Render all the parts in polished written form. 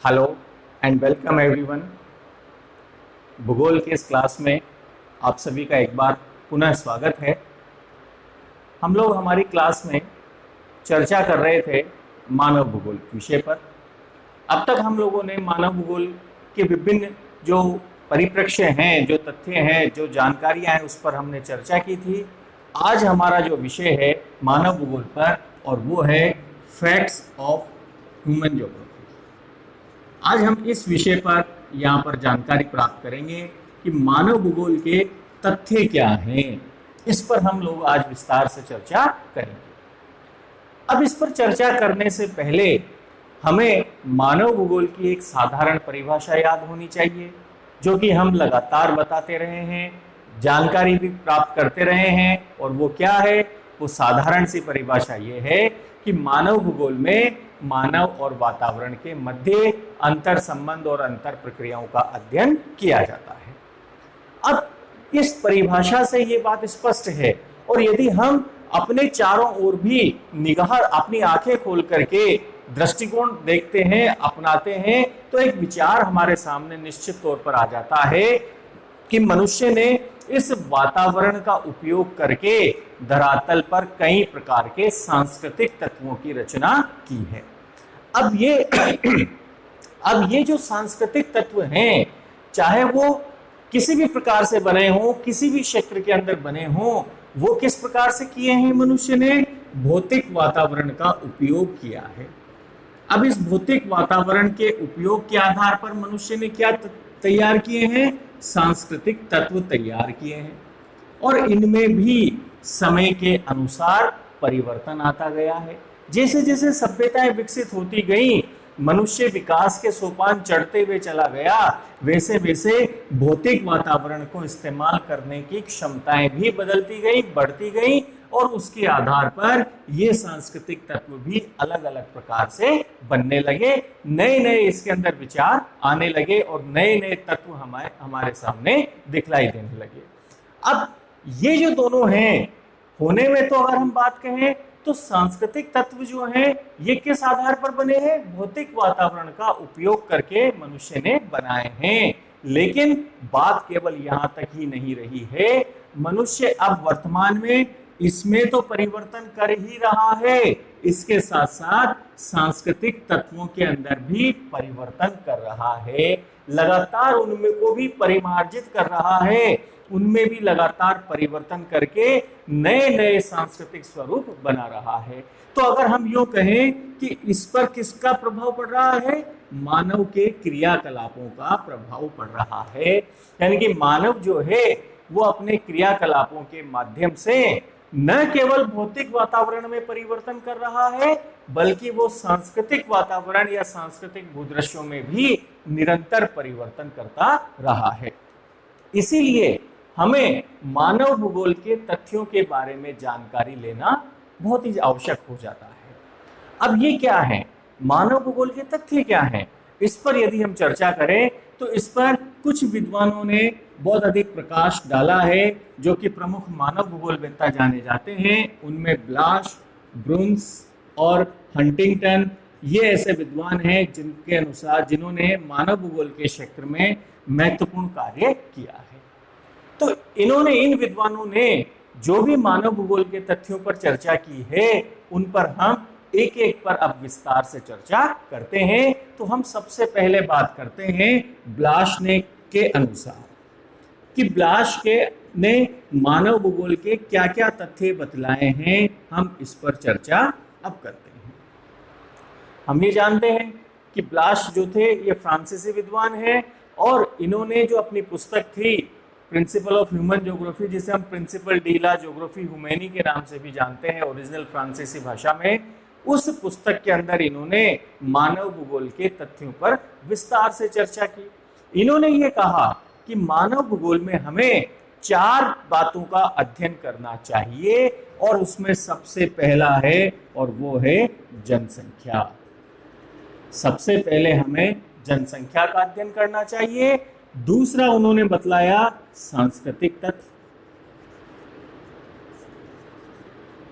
Hello and welcome everyone. भूगोल के इस क्लास में आप सभी का एक बार पुनः स्वागत है। हम लोग हमारी क्लास में चर्चा कर रहे थे मानव भूगोल विषय पर। अब तक हम लोगों ने मानव भूगोल के विभिन्न जो परिप्रेक्ष्य हैं, जो तथ्य हैं, जो जानकारियां हैं, उस पर हमने चर्चा की थी। आज हमारा जो विषय है मानव भूगोल पर, और वो है फैक्ट्स ऑफ ह्यूमन ज्योग्राफी। आज हम इस विषय पर यहाँ पर जानकारी प्राप्त करेंगे कि मानव भूगोल के तथ्य क्या हैं। इस पर हम लोग आज विस्तार से चर्चा करेंगे। अब इस पर चर्चा करने से पहले हमें मानव भूगोल की एक साधारण परिभाषा याद होनी चाहिए, जो कि हम लगातार बताते रहे हैं, जानकारी भी प्राप्त करते रहे हैं। और वो क्या है? वो साधारण सी परिभाषा ये है कि मानव भूगोल में मानव और वातावरण के मध्य अंतर संबंध और अंतर प्रक्रियाओं का अध्ययन किया जाता है। अब इस परिभाषा से ये बात स्पष्ट है, और यदि हम अपने चारों ओर भी निगाह, अपनी आंखें खोल करके दृष्टिकोण देखते हैं, अपनाते हैं, तो एक विचार हमारे सामने निश्चित तौर पर आ जाता है कि मनुष्य ने इस वातावरण का उपयोग करके धरातल पर कई प्रकार के सांस्कृतिक तत्वों की रचना की है। अब ये जो सांस्कृतिक तत्व हैं, चाहे वो किसी भी प्रकार से बने हों, किसी भी क्षेत्र के अंदर बने हों, वो किस प्रकार से किए हैं? मनुष्य ने भौतिक वातावरण का उपयोग किया है। अब इस भौतिक वातावरण के उपयोग के आधार पर मनुष्य ने क्या तैयार किए हैं? सांस्कृतिक तत्व तैयार किए हैं, और इनमें भी समय के अनुसार परिवर्तन आता गया है। जैसे जैसे सभ्यताएं विकसित होती गई, मनुष्य विकास के सोपान चढ़ते हुए चला गया, वैसे वैसे भौतिक वातावरण को इस्तेमाल करने की क्षमताएं भी बदलती गई, बढ़ती गई, और उसके आधार पर ये सांस्कृतिक तत्व भी अलग अलग प्रकार से बनने लगे। नए नए इसके अंदर विचार आने लगे, और नए नए तत्व हमारे सामने दिखलाई देने लगे। अब ये जो दोनों हैं, होने में तो अगर हम बात कहें तो सांस्कृतिक तत्व जो हैं, ये किस आधार पर बने हैं? भौतिक वातावरण का उपयोग करके मनुष्य ने बनाए हैं। लेकिन बात केवल यहां तक ही नहीं रही है। मनुष्य अब वर्तमान में इसमें तो परिवर्तन कर ही रहा है, इसके साथ साथ सांस्कृतिक तत्वों के अंदर भी परिवर्तन कर रहा है। लगातार उनमें को भी परिमार्जित कर रहा है, उनमें भी लगातार परिवर्तन करके नए नए सांस्कृतिक स्वरूप बना रहा है। तो अगर हम यूं कहें कि इस पर किसका प्रभाव पड़ रहा है? मानव के क्रियाकलापों का प्रभाव पड़ रहा है। यानी कि मानव जो है वो अपने क्रियाकलापों के माध्यम से न केवल भौतिक वातावरण में परिवर्तन कर रहा है, बल्कि वो सांस्कृतिक वातावरण या सांस्कृतिक भूदृश्यों में भी निरंतर परिवर्तन करता रहा है। इसीलिए हमें मानव भूगोल के तथ्यों के बारे में जानकारी लेना बहुत ही आवश्यक हो जाता है। अब ये क्या है? मानव भूगोल के तथ्य क्या हैं? इस पर यदि हम चर्चा करें तो इस पर कुछ विद्वानों ने बहुत अधिक प्रकाश डाला है, जो कि प्रमुख मानव भूगोलवेत्ता जाने जाते हैं। उनमें ब्लाश, ब्रुन्स और हंटिंगटन, ये ऐसे विद्वान हैं जिनके अनुसार जिन्होंने मानव भूगोल के क्षेत्र में महत्वपूर्ण कार्य किया है। तो इन विद्वानों ने जो भी मानव भूगोल के तथ्यों पर चर्चा की है, उन पर हम एक एक पर अब विस्तार से चर्चा करते हैं। तो हम सबसे पहले बात करते हैं ब्लाश ने के अनुसार कि ब्लाश ने मानव भूगोल के क्या क्या तथ्य बतलाए हैं। हम इस पर चर्चा अब करते हैं। हम ये जानते हैं कि ब्लाश जो थे ये फ्रांसीसी विद्वान हैं, और इन्होंने जो अपनी पुस्तक थी प्रिंसिपल ऑफ ह्यूमन ज्योग्राफी, जिसे हम प्रिंसिपल डी ला ज्योग्राफी ह्यूमैनी के नाम से भी जानते हैं ओरिजिनल फ्रांसीसी भाषा में, उस पुस्तक के अंदर इन्होंने मानव भूगोल के तथ्यों पर विस्तार से चर्चा की। इन्होंने ये कहा कि मानव भूगोल में हमें 4 बातों का अध्ययन करना चाहिए, और उसमें सबसे पहला है, और वो है जनसंख्या। सबसे पहले हमें जनसंख्या का अध्ययन करना चाहिए। दूसरा उन्होंने बतलाया सांस्कृतिक तत्व,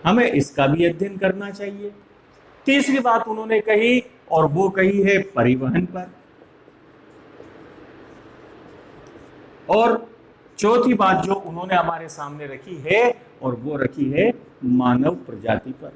हमें इसका भी अध्ययन करना चाहिए। तीसरी बात उन्होंने कही, और वो कही है परिवहन पर। और चौथी बात जो उन्होंने हमारे सामने रखी है, और वो रखी है मानव प्रजाति पर।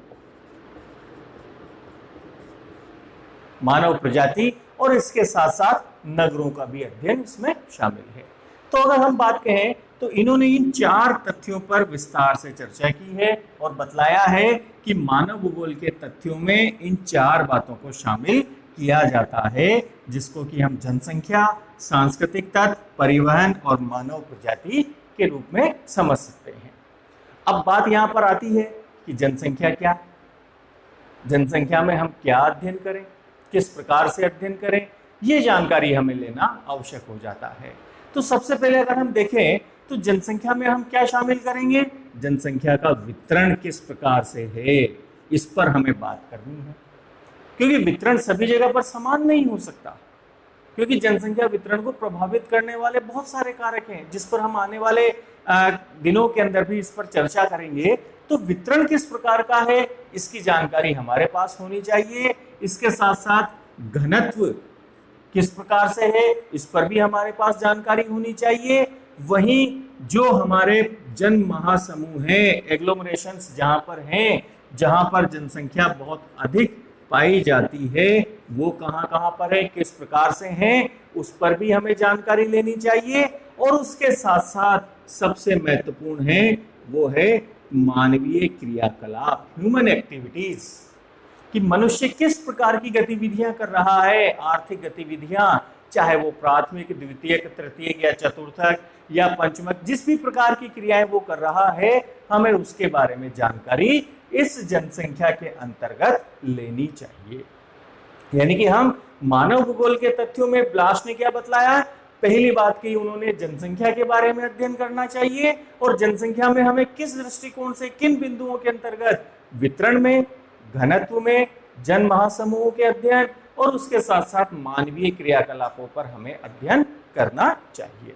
मानव प्रजाति और इसके साथ साथ नगरों का भी अध्ययन इसमें शामिल है। तो अगर हम बात कहें तो इन्होंने इन 4 तथ्यों पर विस्तार से चर्चा की है और बतलाया है कि मानव भूगोल के तथ्यों में इन 4 बातों को शामिल किया जाता है, जिसको कि हम जनसंख्या, सांस्कृतिक तत्व, परिवहन और मानव प्रजाति के रूप में समझ सकते हैं। अब बात यहां पर आती है कि जनसंख्या क्या है, जनसंख्या में हम क्या अध्ययन करें, किस प्रकार से अध्ययन करें, ये जानकारी हमें लेना आवश्यक हो जाता है। तो सबसे पहले अगर हम देखें तो जनसंख्या में हम क्या शामिल करेंगे, जनसंख्या का वितरण किस प्रकार से है, इस पर हमें बात करनी है, क्योंकि वितरण सभी जगह पर समान नहीं हो सकता, क्योंकि जनसंख्या वितरण को प्रभावित करने वाले बहुत सारे कारक हैं, जिस पर हम आने वाले दिनों के अंदर भी इस पर चर्चा करेंगे। तो वितरण किस प्रकार का है, इसकी जानकारी हमारे पास होनी चाहिए। इसके साथ साथ घनत्व किस प्रकार से है, इस पर भी हमारे पास जानकारी होनी चाहिए। वहीं जो हमारे जन महासमूह हैं, एग्लोमरेशंस जहां पर हैं, जहां पर जनसंख्या बहुत अधिक पाई जाती है, वो कहां पर है, किस प्रकार से हैं, उस पर भी हमें जानकारी लेनी चाहिए। और उसके साथ साथ सबसे महत्वपूर्ण है वो है मानवीय क्रियाकलाप, ह्यूमन एक्टिविटीज, कि मनुष्य किस प्रकार की गतिविधियां कर रहा है, आर्थिक गतिविधियां, चाहे वो प्राथमिक, द्वितीयक, तृतीयक या चतुर्थक या पंचमक, जिस भी प्रकार की क्रियाएं वो कर रहा है, हमें उसके बारे में जानकारी इस जनसंख्या के अंतर्गत लेनी चाहिए। यानी कि हम मानव भूगोल के तथ्यों में ब्लाश ने क्या बतलाया, पहली बात की उन्होंने जनसंख्या के बारे में अध्ययन करना चाहिए, और जनसंख्या में हमें किस दृष्टिकोण से, किन बिंदुओं के अंतर्गत, वितरण में, घनत्व में, जन महासमूहों के अध्ययन और उसके साथ साथ मानवीय क्रियाकलापों पर हमें अध्ययन करना चाहिए।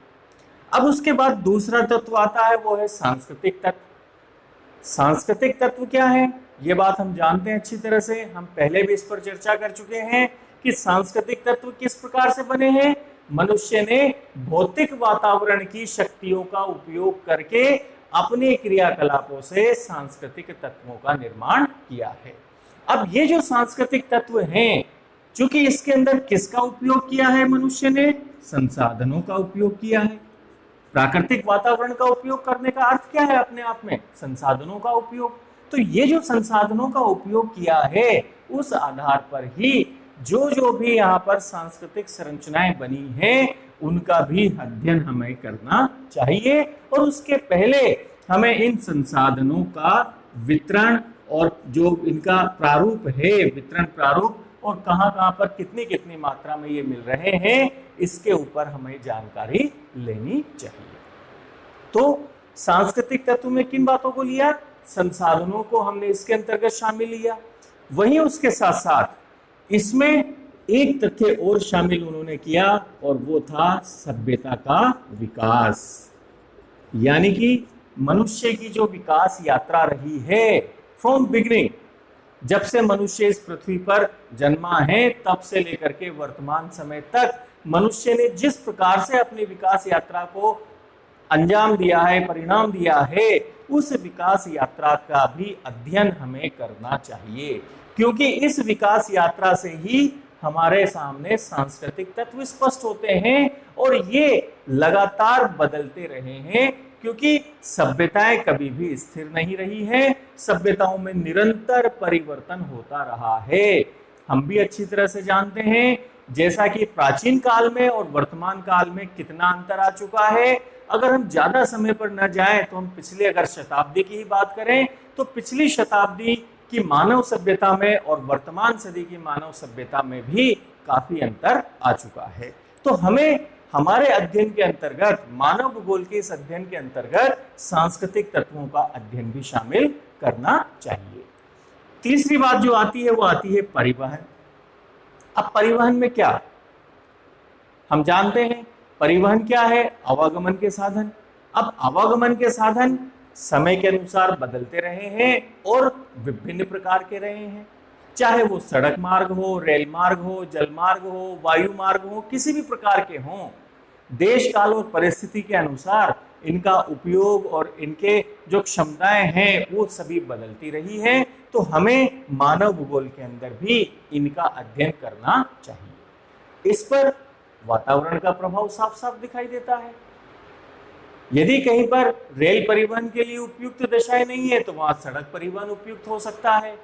अब उसके बाद दूसरा तत्व आता है, वो है सांस्कृतिक तत्व। सांस्कृतिक तत्व क्या है, ये बात हम जानते हैं अच्छी तरह से, हम पहले भी इस पर चर्चा कर चुके हैं कि सांस्कृतिक तत्व किस प्रकार से बने हैं। मनुष्य ने भौतिक वातावरण की शक्तियों का उपयोग करके अपने क्रियाकलापों से सांस्कृतिक तत्वों का निर्माण किया है। अब ये जो सांस्कृतिक तत्व हैं, चूंकि इसके अंदर किसका उपयोग किया है, मनुष्य ने संसाधनों का उपयोग किया है। प्राकृतिक वातावरण का उपयोग करने का अर्थ क्या है अपने आप में, संसाधनों का उपयोग। तो ये जो संसाधनों का उपयोग किया है, उस आधार पर ही जो भी यहाँ पर सांस्कृतिक संरचनाएं बनी हैं, उनका भी अध्ययन हमें करना चाहिए। और उसके पहले हमें इन संसाधनों का वितरण और जो इनका प्रारूप है, वितरण प्रारूप, और कहाँ पर कितनी कितनी मात्रा में ये मिल रहे हैं, इसके ऊपर हमें जानकारी लेनी चाहिए। तो सांस्कृतिक तत्व में किन बातों को लिया, संसाधनों को हमने इसके अंतर्गत शामिल लिया। वहीं उसके साथ साथ इसमें एक तथ्य और शामिल उन्होंने किया, और वो था सभ्यता का विकास। यानी कि मनुष्य की जो विकास यात्रा रही है फ्रॉम बिगिनिंग, जब से मनुष्य इस पृथ्वी पर जन्मा है तब से लेकर के वर्तमान समय तक मनुष्य ने जिस प्रकार से अपनी विकास यात्रा को अंजाम दिया है, परिणाम दिया है, उस विकास यात्रा का भी अध्ययन हमें करना चाहिए, क्योंकि इस विकास यात्रा से ही हमारे सामने सांस्कृतिक तत्व स्पष्ट होते हैं, और ये लगातार बदलते रहे हैं, क्योंकि सभ्यताएं कभी भी स्थिर नहीं रही हैं, सभ्यताओं में निरंतर परिवर्तन होता रहा है। हम भी अच्छी तरह से जानते हैं, जैसा कि प्राचीन काल में और वर्तमान काल में कितना अंतर आ चुका है। अगर हम ज्यादा समय पर न जाएं तो हम पिछले अगर शताब्दी की ही बात करें, तो पिछली शताब्दी की मानव सभ्यता में और वर्तमान सदी की मानव सभ्यता में भी काफी अंतर आ चुका है। तो हमें हमारे अध्ययन के अंतर्गत, मानव भूगोल के इस अध्ययन के अंतर्गत सांस्कृतिक तत्वों का अध्ययन भी शामिल करना चाहिए। तीसरी बात जो आती है वो आती है परिवहन। अब परिवहन में क्या, हम जानते हैं परिवहन क्या है, आवागमन के साधन। अब आवागमन के साधन समय के अनुसार बदलते रहे हैं और विभिन्न प्रकार के रहे हैं, चाहे वो सड़क मार्ग हो, रेल मार्ग हो, जल मार्ग हो, वायु मार्ग हो, किसी भी प्रकार के हों। देश काल और परिस्थिति के अनुसार इनका उपयोग और इनके जो क्षमताएं हैं वो सभी बदलती रही हैं। तो हमें मानव भूगोल के अंदर भी इनका अध्ययन करना चाहिए। इस पर वातावरण का प्रभाव साफ साफ दिखाई देता है। यदि कहीं पर रेल परिवहन के लिए उपयुक्त दशाएं नहीं है तो वहां सड़क परिवहन उपयुक्त हो सकता है।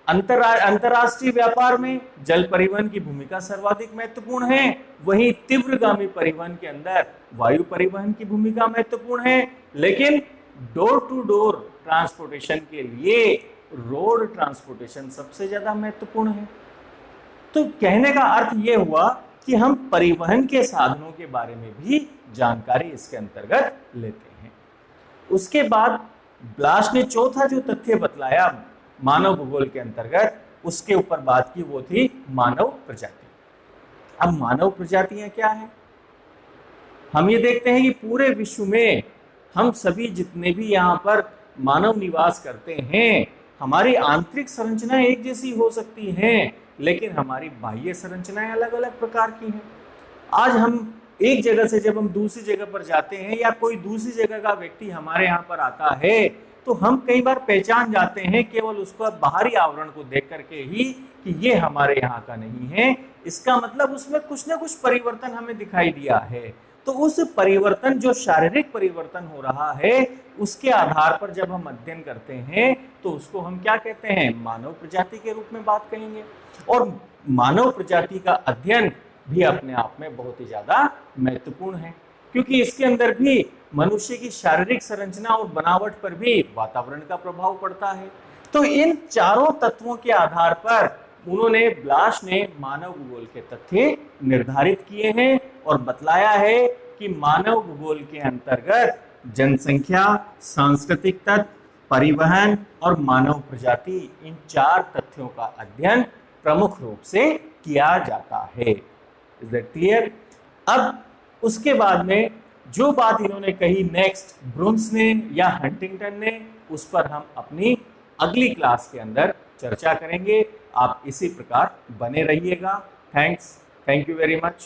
अंतरराष्ट्रीय व्यापार में जल परिवहन की भूमिका सर्वाधिक महत्वपूर्ण है, वहीं तीव्रगामी परिवहन के अंदर वायु परिवहन की भूमिका महत्वपूर्ण है। लेकिन डोर टू डोर ट्रांसपोर्टेशन के लिए रोड ट्रांसपोर्टेशन सबसे ज्यादा महत्वपूर्ण है। तो कहने का अर्थ यह हुआ कि हम परिवहन के साधनों के बारे में भी जानकारी इसके अंतर्गत लेते हैं। उसके बाद ब्लाश ने चौथा जो तथ्य बतलाया मानव भूगोल के अंतर्गत, उसके ऊपर बात की, वो थी मानव प्रजाति। अब मानव प्रजातियां क्या है? हम ये देखते हैं कि पूरे विश्व में हम सभी जितने भी यहाँ पर मानव निवास करते हैं, हमारी आंतरिक संरचनाएं एक जैसी हो सकती हैं, लेकिन हमारी बाह्य संरचनाएं अलग अलग प्रकार की हैं। आज हम एक जगह से जब हम दूसरी जगह पर जाते हैं या कोई दूसरी जगह का व्यक्ति हमारे यहाँ पर आता है तो हम कई बार पहचान जाते हैं केवल उसका बाहरी आवरण को देख करके ही कि ये हमारे यहाँ का नहीं है। इसका मतलब उसमें कुछ ना कुछ परिवर्तन हमें दिखाई दिया है। तो उस परिवर्तन, जो शारीरिक परिवर्तन हो रहा है, उसके आधार पर जब हम अध्ययन करते हैं तो उसको हम क्या कहते हैं? मानव प्रजाति के रूप में बात कहेंगे। और मानव प्रजाति का अध्ययन भी अपने आप में बहुत ही ज्यादा महत्वपूर्ण है, क्योंकि इसके अंदर भी मनुष्य की शारीरिक संरचना और बनावट पर भी वातावरण का प्रभाव पड़ता है। तो इन चारों तत्वों के आधार पर उन्होंने, ब्लाश ने मानव भूगोल के तथ्य निर्धारित किए हैं और बतलाया है कि मानव भूगोल के अंतर्गत जनसंख्या, सांस्कृतिक तत्व, परिवहन और मानव प्रजाति, इन चार तथ्यों का अध्ययन प्रमुख रूप से किया जाता है। Is that clear? अब उसके बाद में जो बात इन्होंने कही नेक्स्ट, ब्रुन्स ने या हंटिंगटन ने, उस पर हम अपनी अगली क्लास के अंदर चर्चा करेंगे। आप इसी प्रकार बने रहिएगा। Thank you very much.